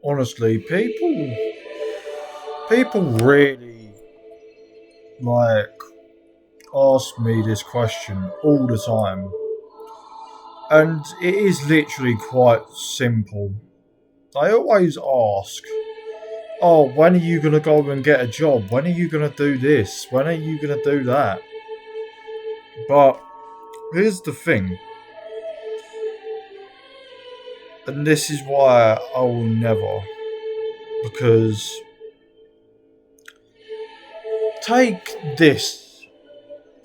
honestly, people really like ask me this question all the time, and it is literally quite simple. They always ask, "Oh, when are you gonna go and get a job? When are you gonna do this? When are you gonna do that?" But here's the thing, and this is why I will never, because take this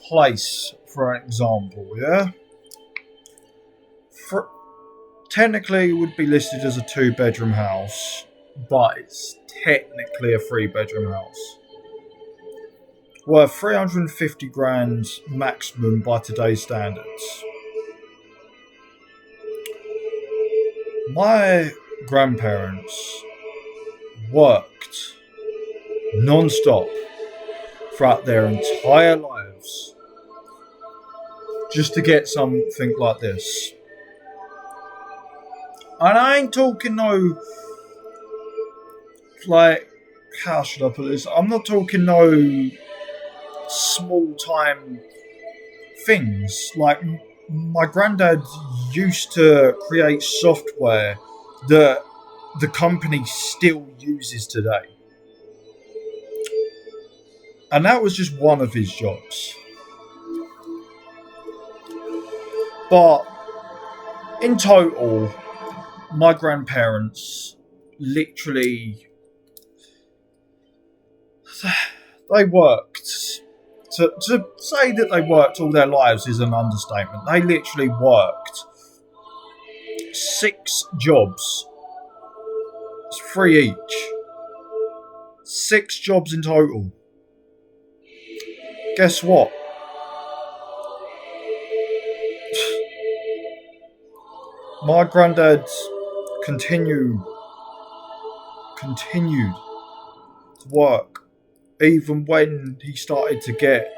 place for example, yeah? For, technically, it would be listed as a two-bedroom house, but it's technically a three-bedroom house. Worth 350 grand maximum by today's standards. My grandparents worked non-stop throughout their entire lives just to get something like this. And I ain't talking no, like, how should I put this? I'm not talking no small time things. Like, my granddad used to create software that the company still uses today. And that was just one of his jobs. But in total, my grandparents literally, they worked. To say that they worked all their lives is an understatement. They literally worked 6 jobs. It's 3 each. 6 jobs in total. Guess what? My granddad continued to work even when he started to get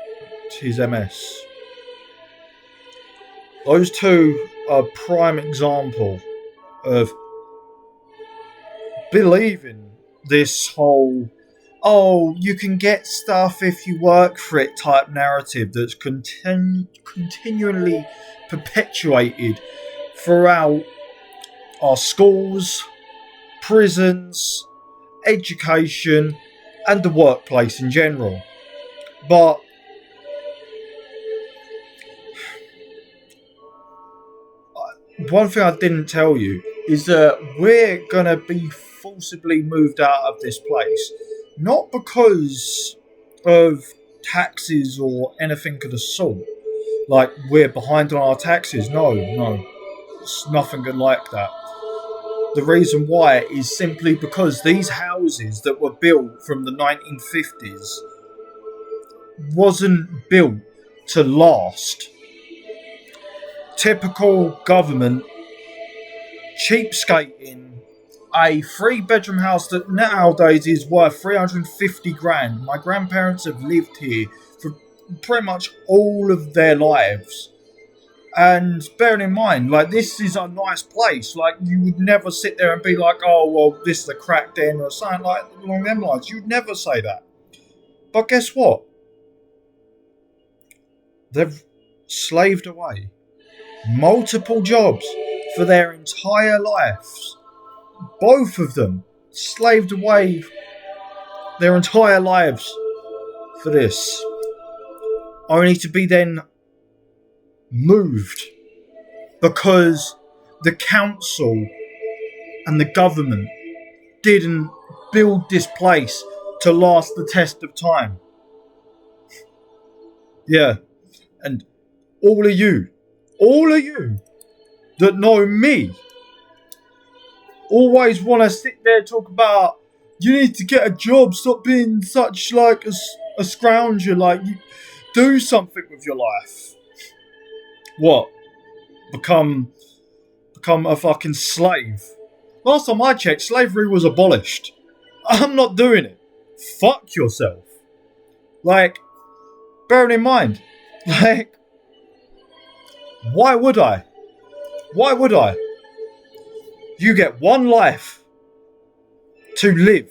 his MS. Those two are a prime example of believing this whole, oh, you can get stuff if you work for it type narrative that's continually perpetuated throughout our schools, prisons, education, and the workplace in general. But one thing I didn't tell you is that we're going to be forcibly moved out of this place. Not because of taxes or anything of the sort. Like, we're behind on our taxes. No. It's nothing like that. The reason why is simply because these houses that were built from the 1950s wasn't built to last. Typical government cheapskating a 3-bedroom house that nowadays is worth 350 grand. My grandparents have lived here for pretty much all of their lives. And bearing in mind, like, this is a nice place. Like, you would never sit there and be like, oh, well, this is a crack den or something like along them lines. You'd never say that. But guess what? They've slaved away multiple jobs for their entire lives. Both of them slaved away their entire lives for this. Only to be then moved because the council and the government didn't build this place to last the test of time. Yeah, and all of you that know me always want to sit there and talk about, you need to get a job, stop being such like a scrounger, like, you do something with your life. What? Become a fucking slave? Last time I checked, slavery was abolished. I'm not doing it. Fuck yourself. Like, bearing in mind, like, why would I? You get one life. to live.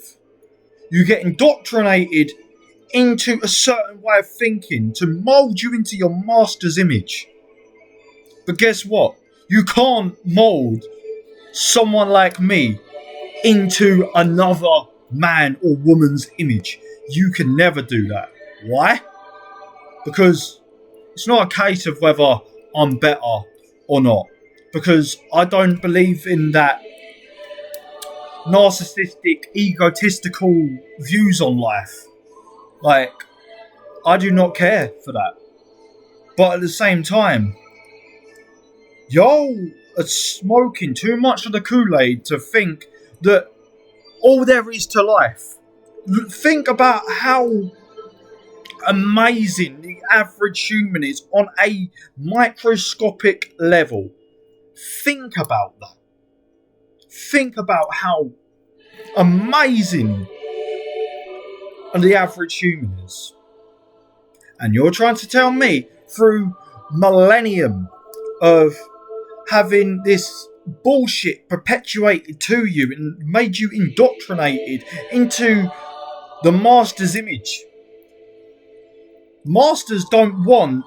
You get indoctrinated into a certain way of thinking to mould you into your master's image. But guess what? You can't mould someone like me into another man or woman's image. You can never do that. Why? Because it's not a case of whether I'm better or not. Because I don't believe in that narcissistic, egotistical views on life. Like, I do not care for that. But at the same time, y'all are smoking too much of the Kool-Aid to think that all there is to life. Think about how amazing the average human is on a microscopic level. Think about that. Think about how amazing the average human is. And you're trying to tell me through millennium of having this bullshit perpetuated to you and made you indoctrinated into the master's image. Masters don't want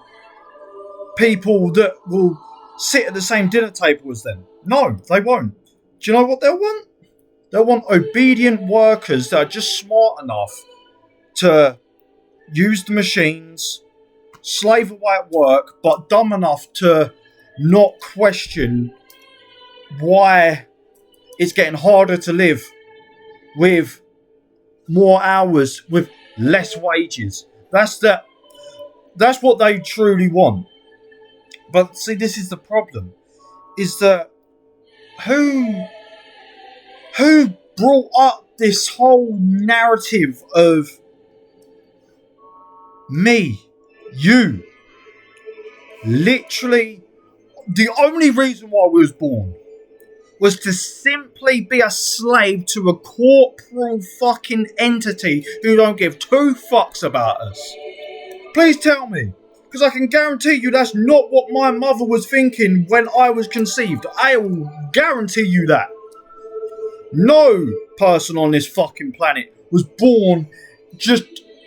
people that will sit at the same dinner table as them. No, they won't. Do you know what they'll want? They'll want obedient workers that are just smart enough to use the machines, slave away at work, but dumb enough to not question why it's getting harder to live with more hours, with less wages. That's what they truly want. But see, this is the problem, is that who brought up this whole narrative of me, you? Literally, the only reason why we was born was to simply be a slave to a corporal fucking entity who don't give two fucks about us. Please tell me, because I can guarantee you that's not what my mother was thinking when I was conceived. I will guarantee you that. No person on this fucking planet was born just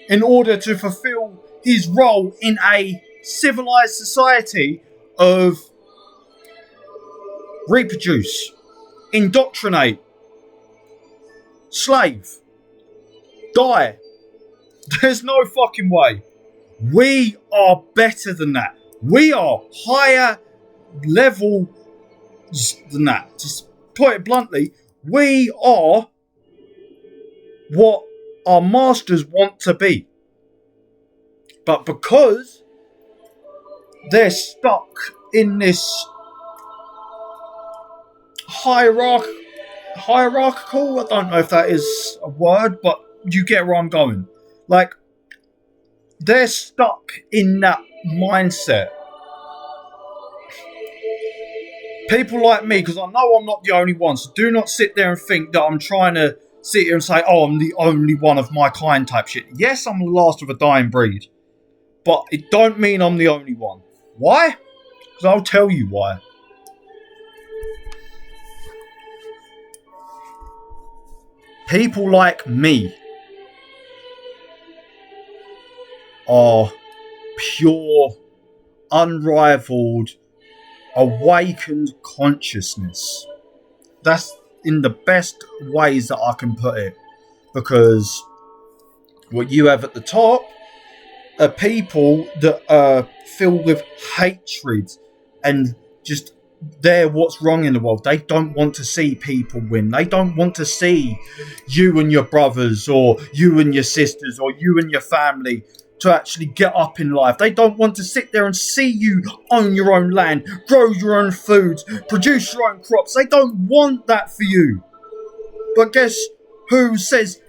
in order to fulfill his role in a civilized society of reproduce, indoctrinate, slave, die. There's no fucking way. We are better than that. We are higher level than that. To put it bluntly, we are what our masters want to be. But because they're stuck in this hierarchical, I don't know if that is a word, but you get where I'm going. Like, they're stuck in that mindset. People like me, because I know I'm not the only one, so do not sit there and think that I'm trying to sit here and say, oh, I'm the only one of my kind type shit. Yes, I'm the last of a dying breed, but it don't mean I'm the only one. Why? Because I'll tell you why. People like me are pure, unrivaled, awakened consciousness. That's in the best ways that I can put it. Because what you have at the top are people that are filled with hatred and just they're what's wrong in the world. They don't want to see people win. They don't want to see you and your brothers or you and your sisters or you and your family to actually get up in life. They don't want to sit there and see you own your own land, grow your own foods, produce your own crops. They don't want that for you. But guess who says,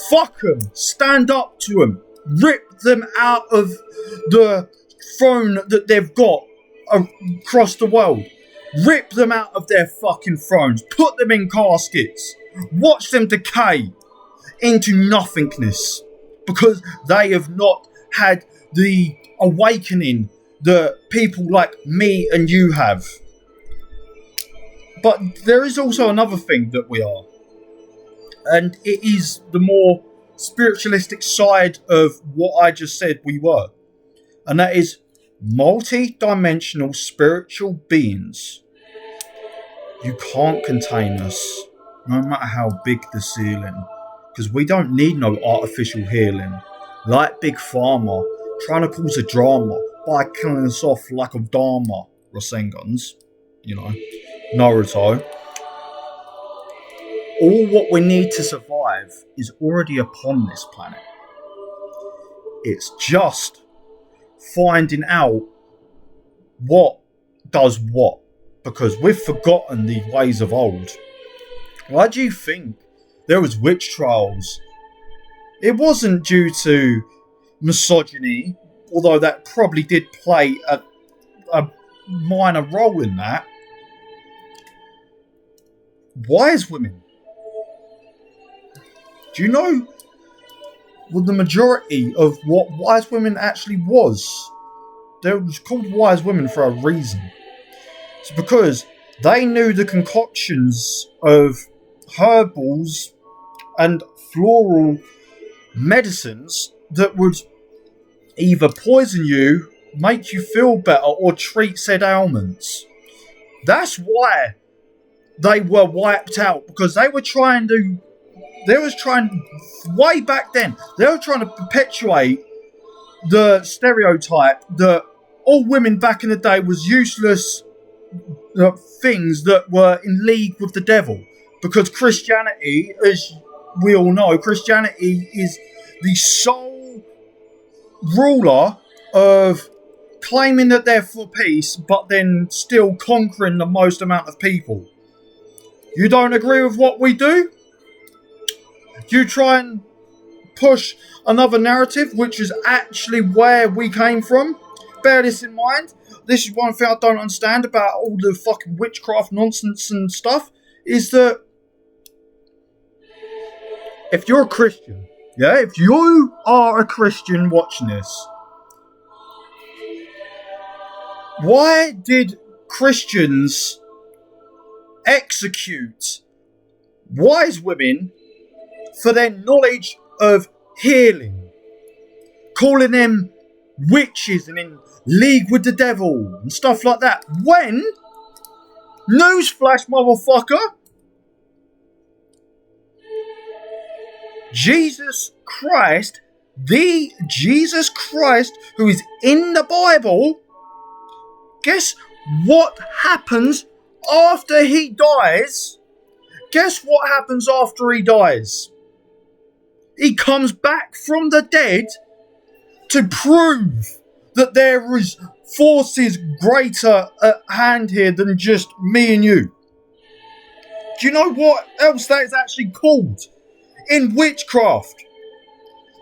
fuck them, stand up to them, rip them out of the throne that they've got across the world. Rip them out of their fucking thrones, put them in caskets, watch them decay into nothingness because they have not had the awakening that people like me and you have. But there is also another thing that we are. And it is the more spiritualistic side of what I just said we were. And that is multi-dimensional spiritual beings. You can't contain us, no matter how big the ceiling. Because we don't need no artificial healing. Like Big Pharma, trying to cause a drama by killing us off like a Dharma Rasengans. You know, Naruto. All what we need to survive is already upon this planet. It's just finding out what does what. Because we've forgotten the ways of old. Why do you think there was witch trials? It wasn't due to misogyny, although that probably did play a minor role in that. Wise women. Do you know the majority of what wise women actually was? They was called wise women for a reason. It's because they knew the concoctions of herbals and floral medicines that would either poison you, make you feel better, or treat said ailments. That's why they were wiped out, because they was trying way back then, they were trying to perpetuate the stereotype that all women back in the day was useless things that were in league with the devil. Because Christianity, as we all know, Christianity is the sole ruler of claiming that they're for peace, but then still conquering the most amount of people. You don't agree with what we do? You try and push another narrative, which is actually where we came from. Bear this in mind. This is one thing I don't understand about all the fucking witchcraft nonsense and stuff, is that if you're a Christian, yeah, if you are a Christian watching this, why did Christians execute wise women for their knowledge of healing, calling them witches and in league with the devil and stuff like that, when, newsflash motherfucker, Jesus Christ, the Jesus Christ who is in the Bible, guess what happens after he dies? Guess what happens after he dies? He comes back from the dead to prove that there is forces greater at hand here than just me and you. Do you know what else that is actually called in witchcraft?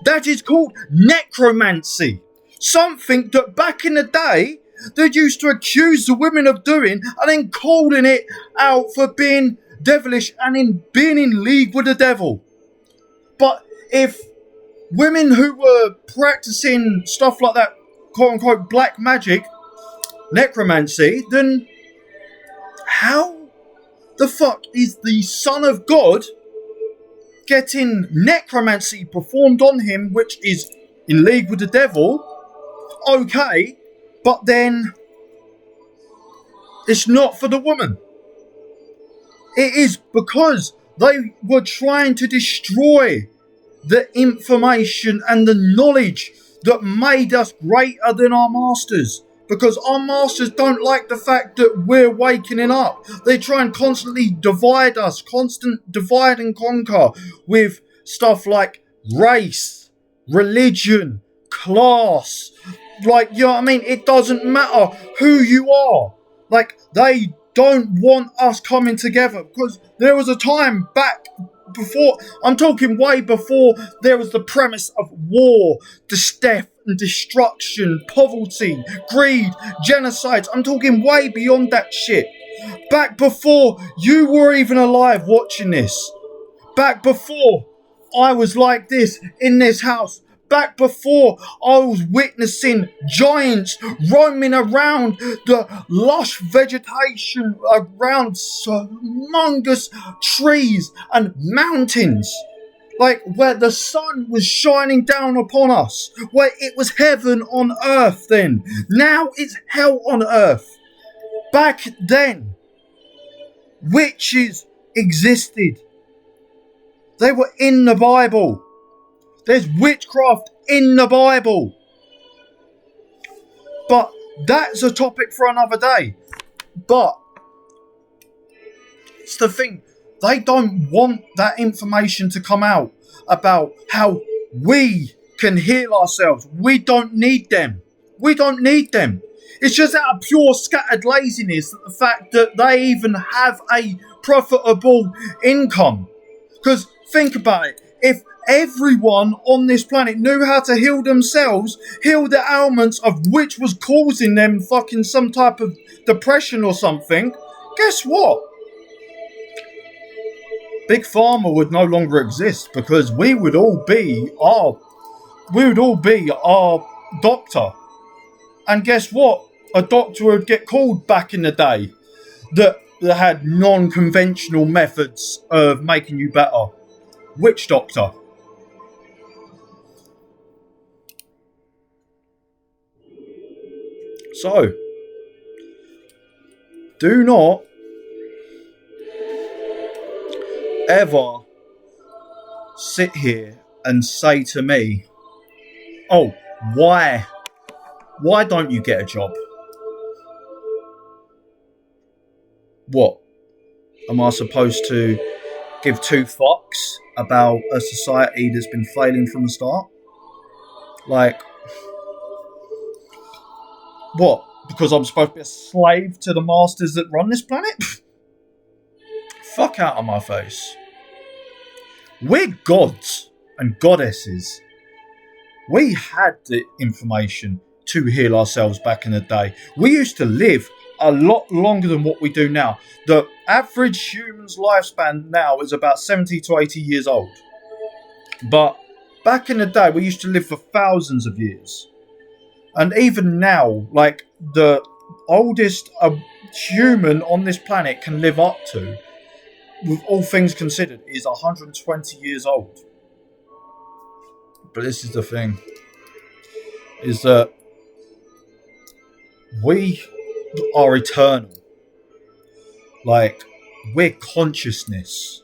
That is called necromancy. Something that back in the day they used to accuse the women of doing and then calling it out for being devilish and in being in league with the devil. But if women who were practicing stuff like that, quote unquote, black magic, necromancy, then how the fuck is the Son of God getting necromancy performed on him, which is in league with the devil? Okay, but then it's not for the woman. It is because they were trying to destroy the information and the knowledge that made us greater than our masters. Because our masters don't like the fact that we're waking up. They try and constantly divide us, constant divide and conquer with stuff like race, religion, class. Like, you know what I mean? It doesn't matter who you are. Like, they don't want us coming together. Because there was a time back before, I'm talking way before there was the premise of war, death and destruction, poverty, greed, genocides. I'm talking way beyond that shit. Back before you were even alive watching this. Back before I was like this in this house. back before I was witnessing giants roaming around the lush vegetation around humongous trees and mountains. Like where the sun was shining down upon us, where it was heaven on earth then. Now it's hell on earth. Back then, witches existed. They were in the Bible. There's witchcraft in the Bible. But that's a topic for another day. But it's the thing. They don't want that information to come out about how we can heal ourselves. We don't need them. We don't need them. It's just out of pure scattered laziness that the fact that they even have a profitable income. Because think about it. If everyone on this planet knew how to heal themselves, heal the ailments of which was causing them fucking some type of depression or something, guess what? Big Pharma would no longer exist because we would all be our doctor. And guess what? A doctor would get called back in the day that had non-conventional methods of making you better. Witch doctor. So, do not ever sit here and say to me, oh, why don't you get a job? What? Am I supposed to give two fucks about a society that's been failing from the start? Like, what? Because I'm supposed to be a slave to the masters that run this planet? Fuck out of my face. We're gods and goddesses. We had the information to heal ourselves back in the day. We used to live a lot longer than what we do now. The average human's lifespan now is about 70 to 80 years old. But back in the day, we used to live for thousands of years. And even now, like the oldest a human on this planet can live up to, with all things considered, is 120 years old. But this is the thing, is that we are eternal. Like, we're consciousness.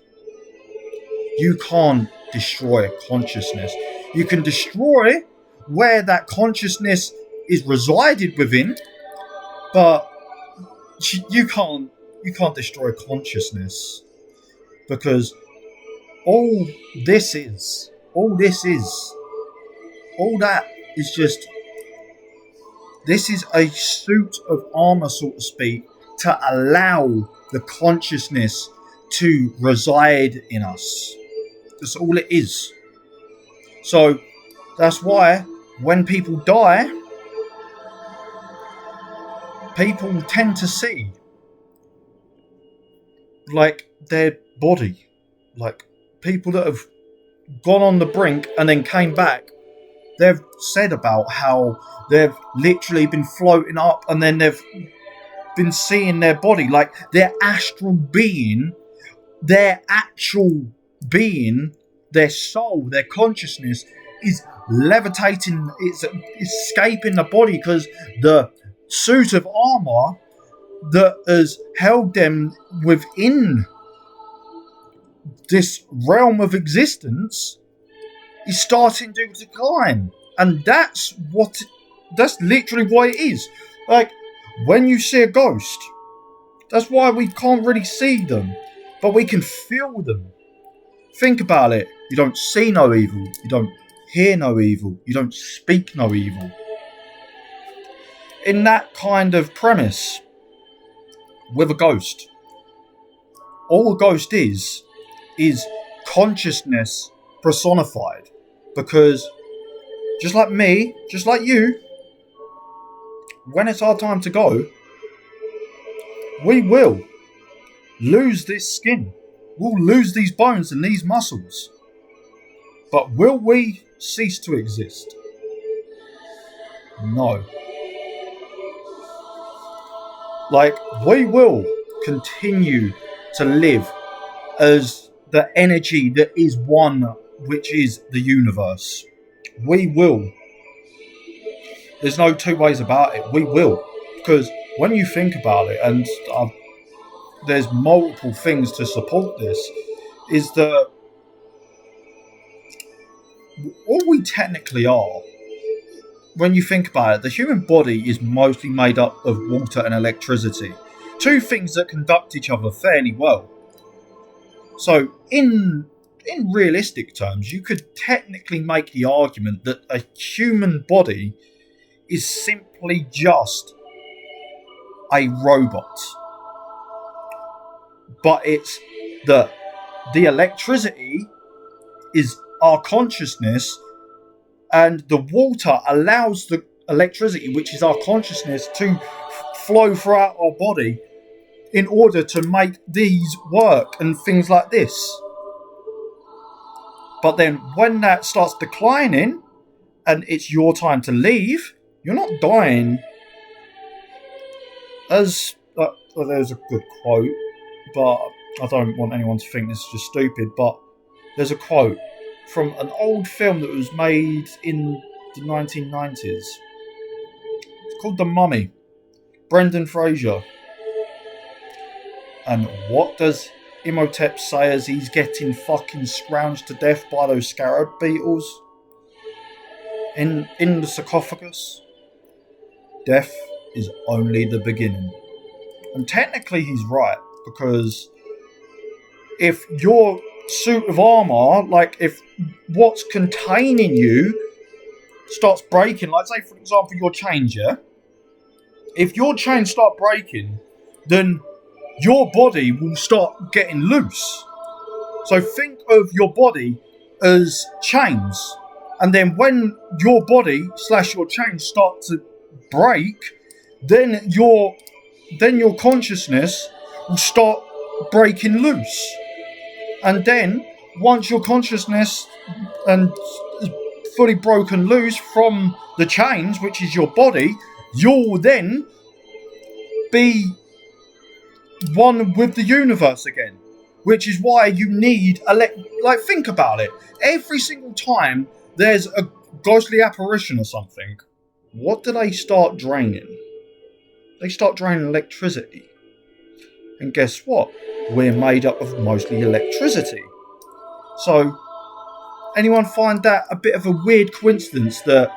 You can't destroy consciousness. You can destroy where that consciousness is resided within, but you can't destroy consciousness, because all that is just, this is a suit of armor, so to speak, to allow the consciousness to reside in us. That's all it is. So that's why when people die, people tend to see like their body, like people that have gone on the brink and then came back. They've said about how they've literally been floating up and then they've been seeing their body, like their astral being, their actual being, their soul, their consciousness is levitating, it's escaping the body, because the suit of armor that has held them within this realm of existence is starting to decline. And that's literally what it is. Like, when you see a ghost, that's why we can't really see them, but we can feel them. Think about it. You don't see no evil. You don't hear no evil. You don't speak no evil. In that kind of premise, with a ghost, all a ghost is consciousness personified. Because just like me, just like you, when it's our time to go, we will lose this skin. We'll lose these bones and these muscles. But will we cease to exist? No. Like, we will continue to live as the energy that is one, which is the universe. We will. There's no two ways about it. We will. Because when you think about it, and there's multiple things to support this, is that all we technically are, when you think about it, the human body is mostly made up of water and electricity. Two things that conduct each other fairly well. So, in realistic terms, you could technically make the argument that a human body is simply just a robot. But it's the electricity is our consciousness, and the water allows the electricity, which is our consciousness, to flow throughout our body in order to make these work and things like this. But then when that starts declining and it's your time to leave, you're not dying. As there's a good quote, but I don't want anyone to think this is just stupid, but there's a quote from an old film that was made in the 1990s. It's called The Mummy. Brendan Fraser. And what does Imhotep say as he's getting fucking scrounged to death by those scarab beetles in the sarcophagus? Death is only the beginning. And technically he's right, because if your suit of armour, like if what's containing you starts breaking, like say for example your chains, yeah? If your chains start breaking, then your body will start getting loose. So think of your body as chains. And then when your body / your chains start to break, then your consciousness will start breaking loose. And then once your consciousness and is fully broken loose from the chains, which is your body, you'll then be one with the universe again, which is why you need like think about it. Every single time there's a ghostly apparition or something, what do they start draining? They start draining electricity. And guess what? We're made up of mostly electricity. So anyone find that a bit of a weird coincidence that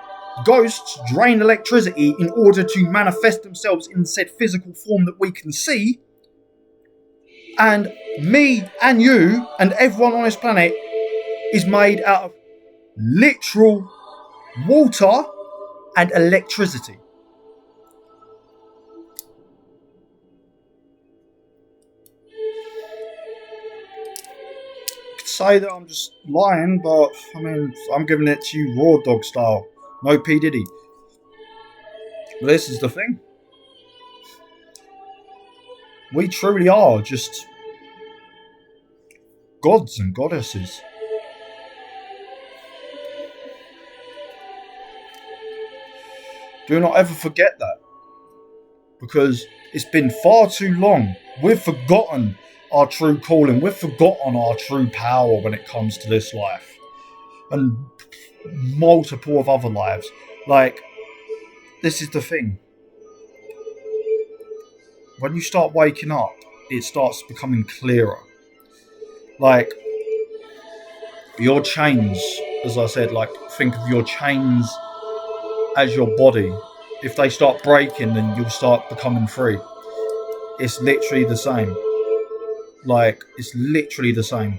ghosts drain electricity in order to manifest themselves in said physical form that we can see? And me and you and everyone on this planet is made out of literal water and electricity. You could say that I'm just lying, but I mean, I'm giving it to you raw dog style. No P. Diddy. But this is the thing. We truly are just gods and goddesses. Do not ever forget that. Because it's been far too long. We've forgotten our true calling. We've forgotten our true power when it comes to this life. And multiple of other lives. Like, this is the thing. When you start waking up, it starts becoming clearer. Like, your chains, as I said, like, think of your chains as your body. If they start breaking, then you'll start becoming free. It's literally the same. Like, it's literally the same.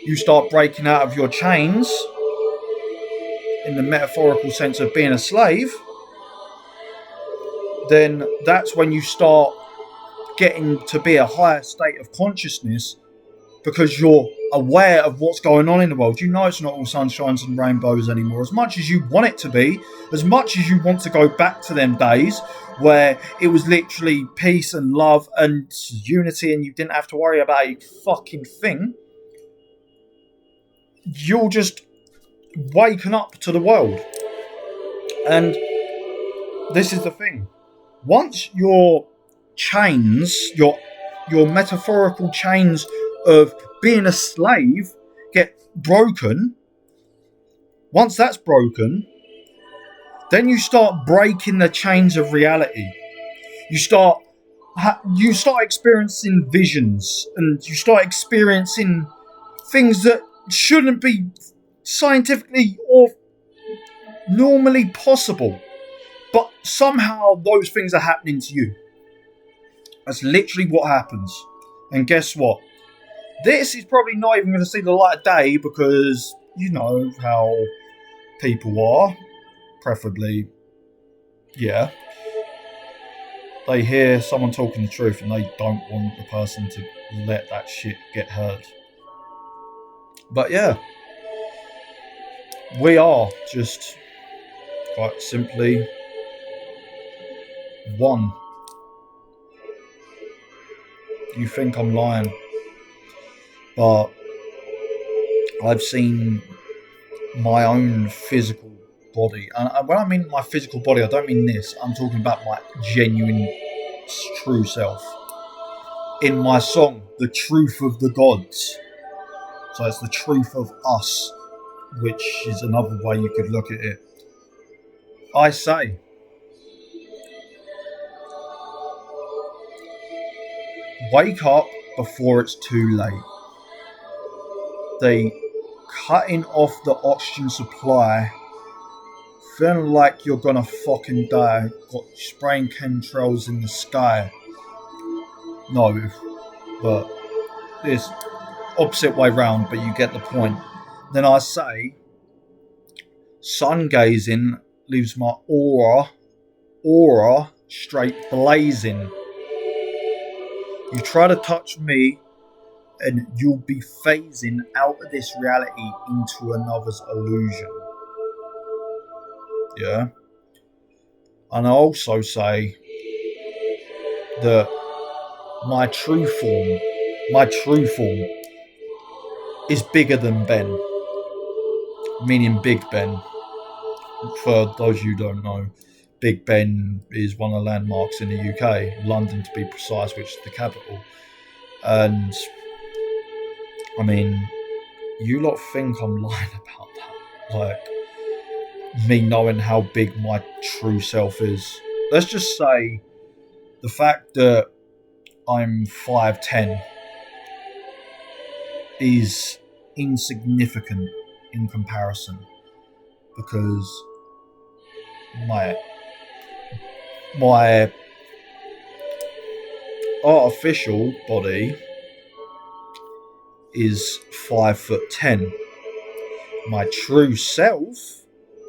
You start breaking out of your chains, in the metaphorical sense of being a slave, then that's when you start getting to be a higher state of consciousness, because you're aware of what's going on in the world. You know it's not all sunshines and rainbows anymore. As much as you want it to be, as much as you want to go back to them days where it was literally peace and love and unity and you didn't have to worry about a fucking thing, you're just waking up to the world. And this is the thing. Once your chains, your metaphorical chains of being a slave get broken, once that's broken, then you start breaking the chains of reality. You start experiencing visions, and you start experiencing things that shouldn't be scientifically or normally possible. But somehow those things are happening to you. That's literally what happens. And guess what? This is probably not even going to see the light of day, because you know how people are. Preferably, yeah. They hear someone talking the truth and they don't want the person to let that shit get heard. But yeah, we are just quite simply one. You think I'm lying, but I've seen my own physical body. And when I mean my physical body, I don't mean this. I'm talking about my genuine, true self. In my song, The Truth of the Gods. So it's the truth of us, which is another way you could look at it. I say, wake up before it's too late. They cutting off the oxygen supply, feeling like you're gonna fucking die, got spraying chemtrails in the sky. No, but it's opposite way round, but you get the point. Then I say, sun gazing leaves my aura straight blazing. You try to touch me and you'll be phasing out of this reality into another's illusion. Yeah. And I also say that my true form is bigger than Ben. Meaning Big Ben. For those of you who don't know, Big Ben is one of the landmarks in the UK, London to be precise, which is the capital. And I mean, you lot think I'm lying about that. Like, me knowing how big my true self is. Let's just say the fact that I'm 5'10" is insignificant in comparison, because my artificial body is 5'10". My true self,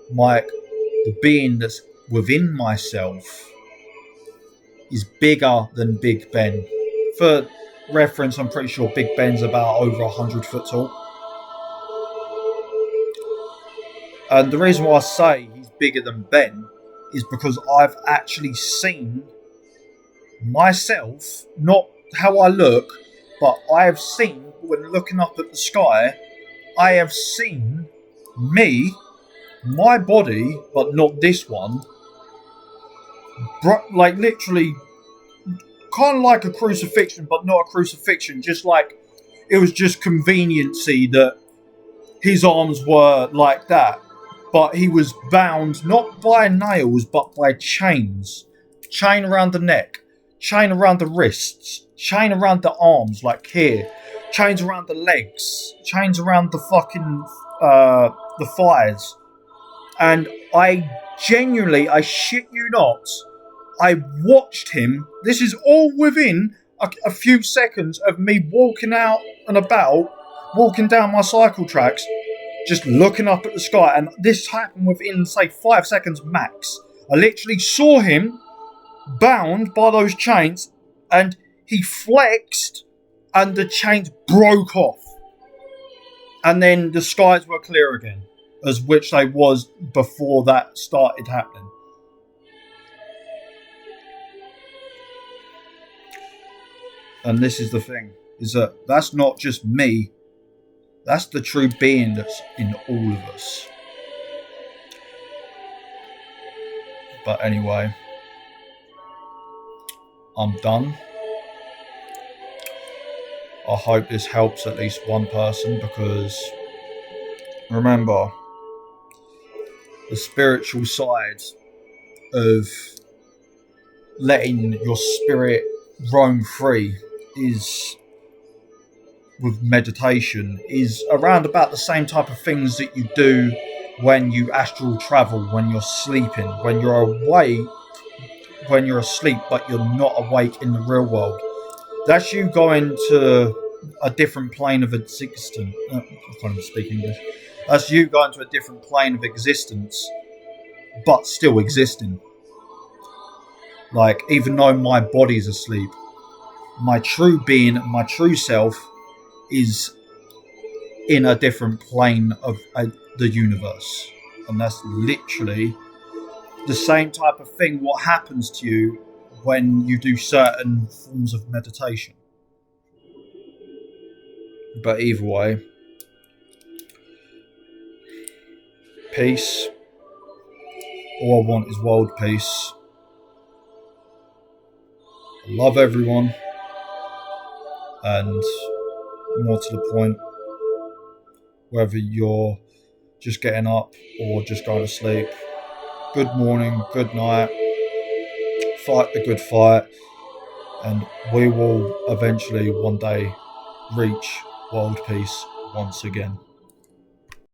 the being that's within myself, is bigger than Big Ben. For reference, I'm pretty sure Big Ben's about over 100 foot tall. And the reason why I say he's bigger than Ben is because I've actually seen myself, not how I look, but I have seen, when looking up at the sky, I have seen me, my body, but not this one, like literally kind of like a crucifixion, but not a crucifixion, just like it was just conveniency that his arms were like that, but he was bound not by nails but by chains. Chain around the neck, chain around the wrists, chain around the arms, like here, chains around the legs, chains around the fucking the thighs. And I genuinely, I shit you not, I watched him. This is all within a few seconds of me walking out and about, walking down my cycle tracks, just looking up at the sky. And this happened within, say, 5 seconds max. I literally saw him bound by those chains, and he flexed and the chains broke off. And then the skies were clear again, as which they was before that started happening. And this is the thing, is that that's not just me. That's the true being that's in all of us. But anyway, I'm done. I hope this helps at least one person, because remember, the spiritual side of letting your spirit roam free is, with meditation, is around about the same type of things that you do when you astral travel, when you're sleeping, when you're awake, when you're asleep, but you're not awake in the real world. That's you going to a different plane of existence. I can't even speak English. That's you going to a different plane of existence, but still existing. Like, even though my body's asleep, my true being, my true self, is in a different plane of the universe. And that's literally the same type of thing what happens to you when you do certain forms of meditation. But either way, peace. All I want is world peace. I love everyone. And more to the point, whether you're just getting up or just going to sleep, good morning, good night, fight the good fight, and we will eventually one day reach world peace once again.